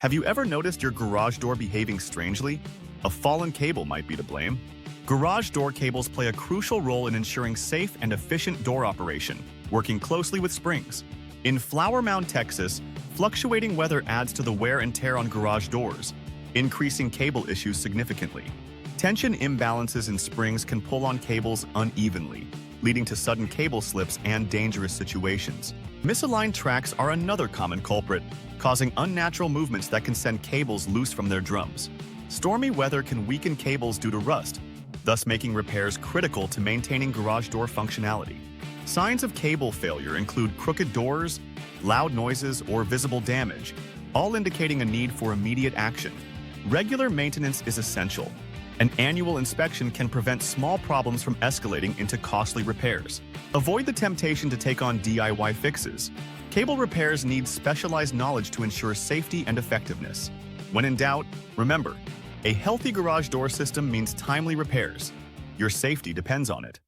Have you ever noticed your garage door behaving strangely? A fallen cable might be to blame. Garage door cables play a crucial role in ensuring safe and efficient door operation, working closely with springs. In Flower Mound, Texas, fluctuating weather adds to the wear and tear on garage doors, increasing cable issues significantly. Tension imbalances in springs can pull on cables unevenly, leading to sudden cable slips and dangerous situations. Misaligned tracks are another common culprit, causing unnatural movements that can send cables loose from their drums. Stormy weather can weaken cables due to rust, thus making repairs critical to maintaining garage door functionality. Signs of cable failure include crooked doors, loud noises, or visible damage, all indicating a need for immediate action. Regular maintenance is essential. An annual inspection can prevent small problems from escalating into costly repairs. Avoid the temptation to take on DIY fixes. Cable repairs need specialized knowledge to ensure safety and effectiveness. When in doubt, remember, a healthy garage door system means timely repairs. Your safety depends on it.